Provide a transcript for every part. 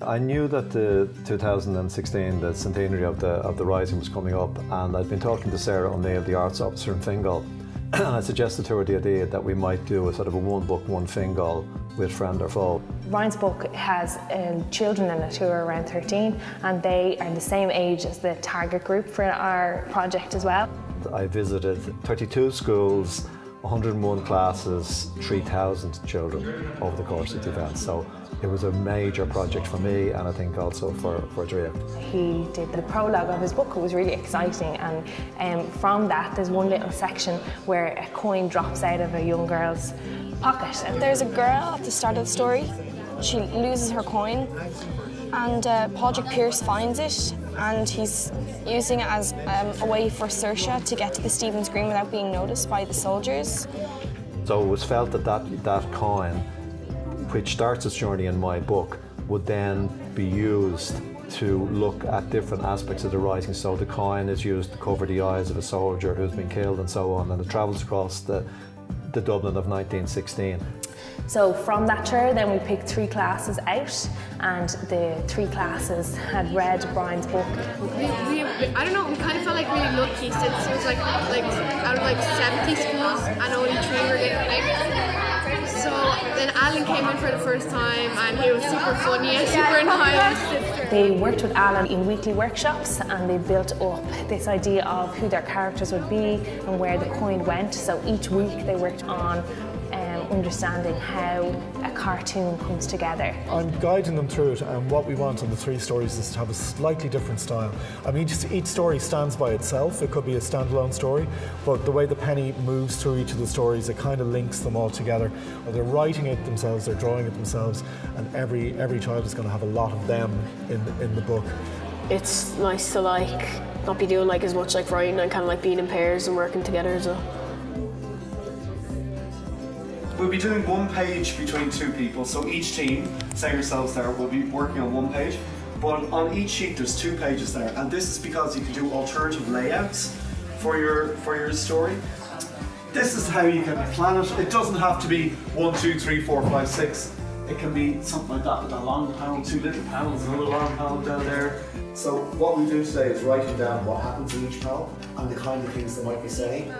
I knew that the 2016, the centenary of the Rising was coming up, and I'd been talking to Sarah O'Neill, the arts officer in Fingal, and I suggested to her the idea that we might do a sort of a one book, one Fingal with friend or foe. Ryan's book has children in it who are around 13, and they are the same age as the target group for our project as well. I visited 32 schools, 101 classes, 3,000 children over the course of the event. So it was a major project for me, and I think also for Draiocht. He did the prologue of his book. It was really exciting, and from that there's one little section where a coin drops out of a young girl's pocket. There's a girl at the start of the story. She loses her coin, and Padraig Pearse finds it, and he's using it as a way for Saoirse to get to the Stephen's Green without being noticed by the soldiers. So it was felt that that coin, which starts its journey in my book, would then be used to look at different aspects of the Rising. So the coin is used to cover the eyes of a soldier who's been killed and so on, and it travels across the Dublin of 1916. So from that tour then we picked 3 classes out, and the 3 classes had read Brian's book. I don't know, we kind of felt like really lucky since it was like out of like 70 schools and only 3 were getting picked. So then Alan came in for the first time and he was super funny and super nice. They worked with Alan in weekly workshops, and they built up this idea of who their characters would be and where the coin went. So each week they worked on understanding how a cartoon comes together. I'm guiding them through it, and what we want on the 3 stories is to have a slightly different style. I mean, each story stands by itself. It could be a standalone story, but the way the penny moves through each of the stories, it kind of links them all together. They're writing it themselves, they're drawing it themselves, and every child is going to have a lot of them in the book. It's nice to not be doing as much writing and kind of being in pairs and working together as well. We'll be doing 1 page between 2 people, so each team, say yourselves there, will be working on 1 page, but on each sheet there's 2 pages there, and this is because you can do alternative layouts for your story. This is how you can plan it. It doesn't have to be 1, 2, 3, 4, 5, 6. It can be something like that with a long panel, 2 little panels, another long panel down there. So what we do today is writing down what happens in each panel and the kind of things they might be saying.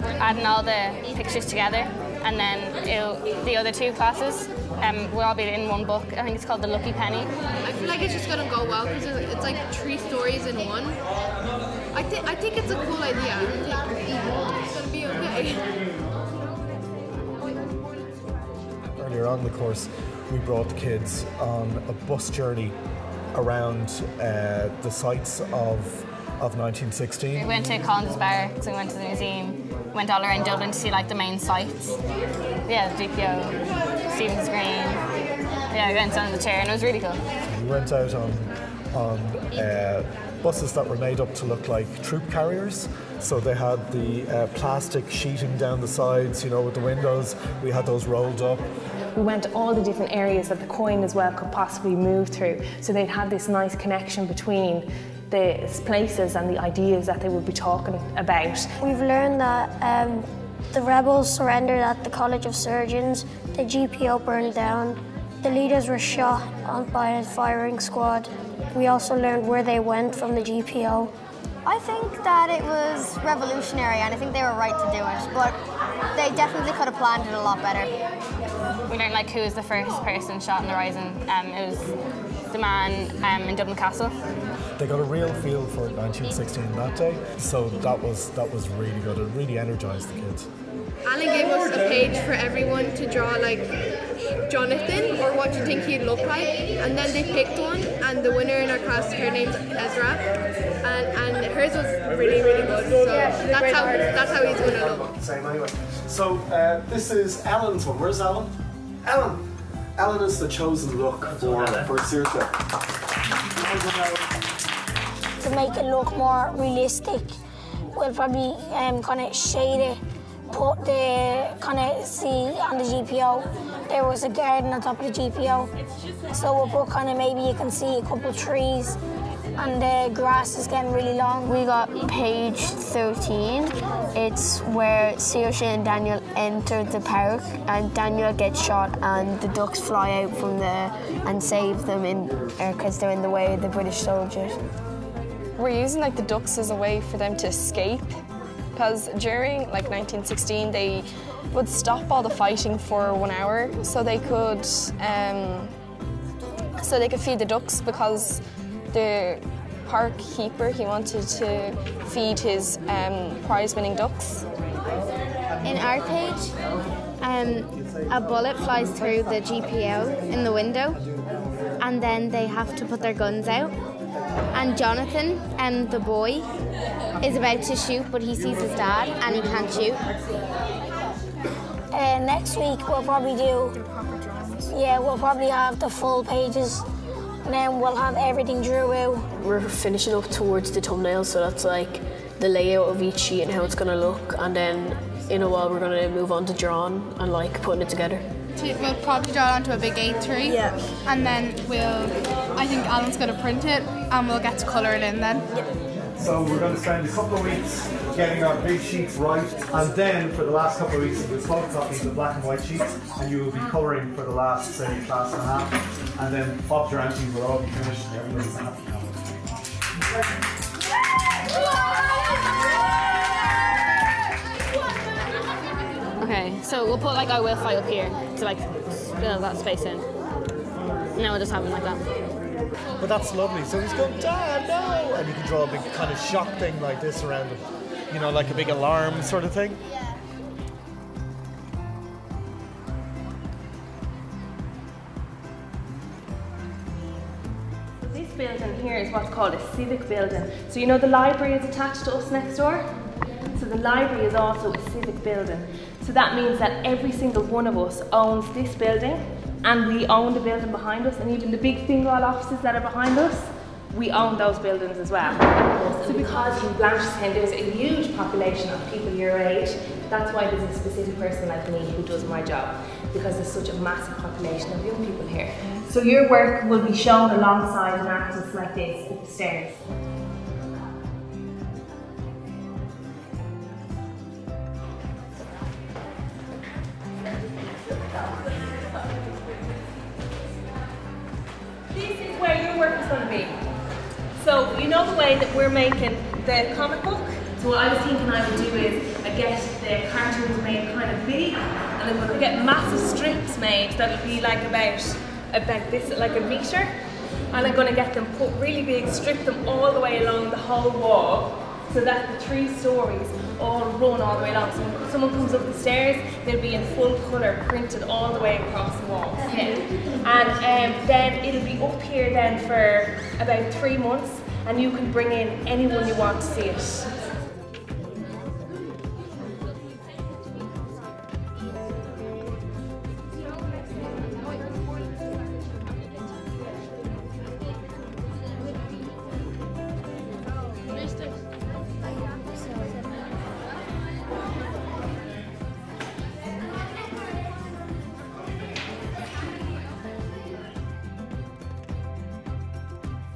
We're adding all the pictures together, and then the other 2 classes will all be in 1 book. I think it's called The Lucky Penny. I feel like it's just going to go well because it's like 3 stories in one. I think it's a cool idea. I think it's going to be okay. Earlier on in the course, we brought the kids on a bus journey around the sites of 1916. We went to Collins Barracks, we went to the museum, went all around Dublin to see the main sites. Yeah, the GPO, Stephen's Green. Yeah, we went on the chair and it was really cool. We went out on buses that were made up to look like troop carriers. So they had the plastic sheeting down the sides, with the windows. We had those rolled up. We went to all the different areas that the coin as well could possibly move through, so they'd have this nice connection between the places and the ideas that they would be talking about. We've learned that the rebels surrendered at the College of Surgeons, the GPO burned down, the leaders were shot by a firing squad. We also learned where they went from the GPO. I think that it was revolutionary, and I think they were right to do it, but they definitely could have planned it a lot better. We learned who was the first person shot in the Rising. It was the man in Dublin Castle. They got a real feel for 1916 that day, so that was really good. It really energised the kids. Alan gave us a page for everyone to draw Jonathan or what you think he'd look like, and then they picked one, and the winner in our class, her name's Ezra, and hers was really, really good. So that's how he's going to look. Same anyway. So this is Alan's one. Where's Alan? Alan is the chosen look for Saoirse. To make it look more realistic, we'll probably kind of shade it, put the see on the GPO. There was a garden on top of the GPO, so we'll put maybe you can see a couple of trees. and the grass is getting really long. We got page 13. It's where Saoirse and Daniel enter the park, and Daniel gets shot and the ducks fly out from there and save them because they're in the way of the British soldiers. We're using like the ducks as a way for them to escape, because during like 1916 they would stop all the fighting for 1 hour so they could feed the ducks, because the park keeper, he wanted to feed his prize-winning ducks. In our page, a bullet flies through the GPO in the window, and then they have to put their guns out. And Jonathan, the boy, is about to shoot, but he sees his dad and he can't shoot. Next week we'll probably we'll probably have the full pages, and then we'll have everything drew out. We're finishing up towards the thumbnail, so that's like the layout of each sheet and how it's going to look, and then in a while we're going to move on to drawing and like putting it together. We'll probably draw it onto a big A3, and then I think Alan's going to print it and we'll get to colour it in then. So we're going to spend a couple of weeks getting our big sheets right, and then for the last couple of weeks we'll photocopy the black and white sheets, and you will be colouring for the last, say, class and a half, and then Bob Durante will all be finished and everybody's happy now. Okay, so we'll put like our will file up here to like fill that space in. Now we'll just have it like that. But that's lovely. So he's going, Dad, no! And you can draw a big kind of shock thing like this around him. You know, like a big alarm sort of thing. This building here is what's called a civic building. So you know the library is attached to us next door? So the library is also a civic building. So that means that every single one of us owns this building, and we own the building behind us, and even the big Fingal offices that are behind us, we own those buildings as well. So because in Blakestown there's a huge population of people your age, that's why there's a specific person like me who does my job, because there's such a massive population of young people here. So your work will be shown alongside an artist like this up the stairs. This is where your work is going to be. So you know the way that we're making the comic book? So what I was thinking I would do is I get the cartoons made kind of big, and I'm going to get massive strips made that'll be like about this, like a metre, and I'm going to get them put really big, strip them all the way along the whole wall, so that the 3 stories all run all the way along. So when someone comes up the stairs, they'll be in full colour, printed all the way across the walls. Yeah. And then it'll be up here then for about 3 months, and you can bring in anyone you want to see it.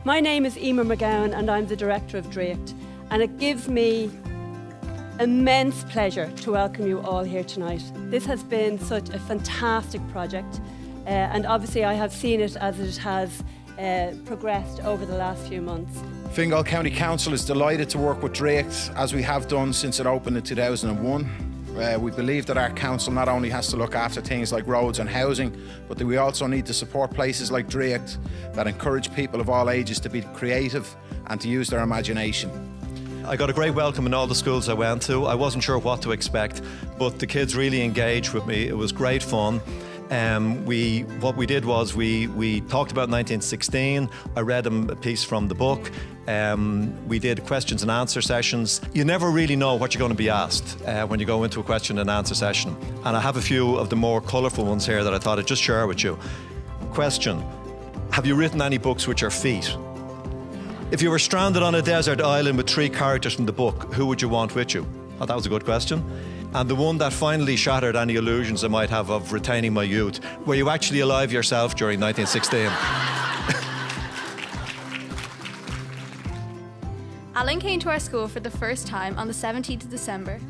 My name is Emer McGowan and I'm the director of Draiocht, and it gives me immense pleasure to welcome you all here tonight. This has been such a fantastic project, and obviously I have seen it as it has progressed over the last few months. Fingal County Council is delighted to work with Draiocht as we have done since it opened in 2001. We believe that our council not only has to look after things like roads and housing, but that we also need to support places like Draiocht that encourage people of all ages to be creative and to use their imagination. I got a great welcome in all the schools I went to. I wasn't sure what to expect, but the kids really engaged with me. It was great fun. What we did was we talked about 1916. I read them a piece from the book. We did questions and answer sessions. You never really know what you're going to be asked when you go into a question and answer session. And I have a few of the more colourful ones here that I thought I'd just share with you. Question: have you written any books with your feet? If you were stranded on a desert island with 3 characters from the book, who would you want with you? Oh, that was a good question. And the one that finally shattered any illusions I might have of retaining my youth: were you actually alive yourself during 1916? Alan came to our school for the first time on the 17th of December.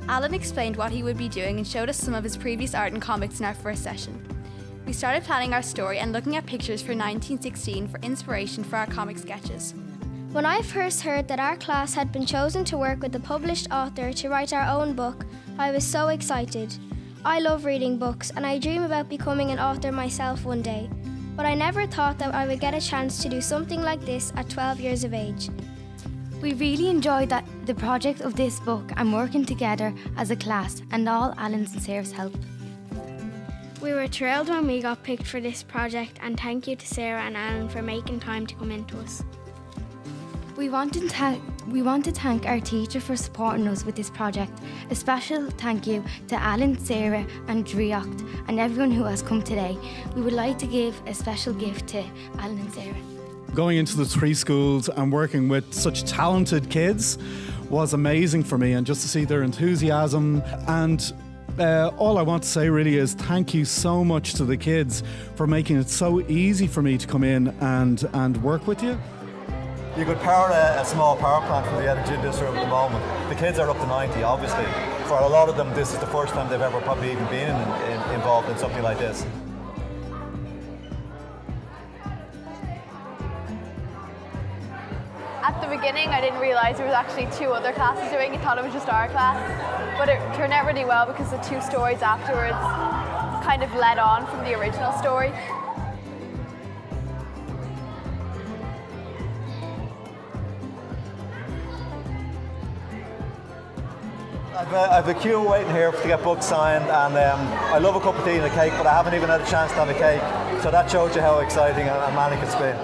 Alan explained what he would be doing and showed us some of his previous art and comics in our first session. We started planning our story and looking at pictures for 1916 for inspiration for our comic sketches. When I first heard that our class had been chosen to work with a published author to write our own book, I was so excited. I love reading books and I dream about becoming an author myself one day, but I never thought that I would get a chance to do something like this at 12 years of age. We really enjoyed the project of this book and working together as a class and all Alan's and Sarah's help. We were thrilled when we got picked for this project, and thank you to Sarah and Alan for making time to come into us. We want to thank our teacher for supporting us with this project. A special thank you to Alan, Sarah and Draiocht and everyone who has come today. We would like to give a special gift to Alan and Sarah. Going into the 3 schools and working with such talented kids was amazing for me, and just to see their enthusiasm, and all I want to say really is thank you so much to the kids for making it so easy for me to come in and work with you. You could power a small power plant from the energy industry at the moment. The kids are up to 90, obviously. For a lot of them, this is the first time they've ever probably even been involved in something like this. At the beginning, I didn't realise there was actually 2 other classes doing it. I thought it was just our class. But it turned out really well because the 2 stories afterwards kind of led on from the original story. I've a queue waiting here to get books signed, and I love a cup of tea and a cake, but I haven't even had a chance to have a cake. So that shows you how exciting and manic it's been.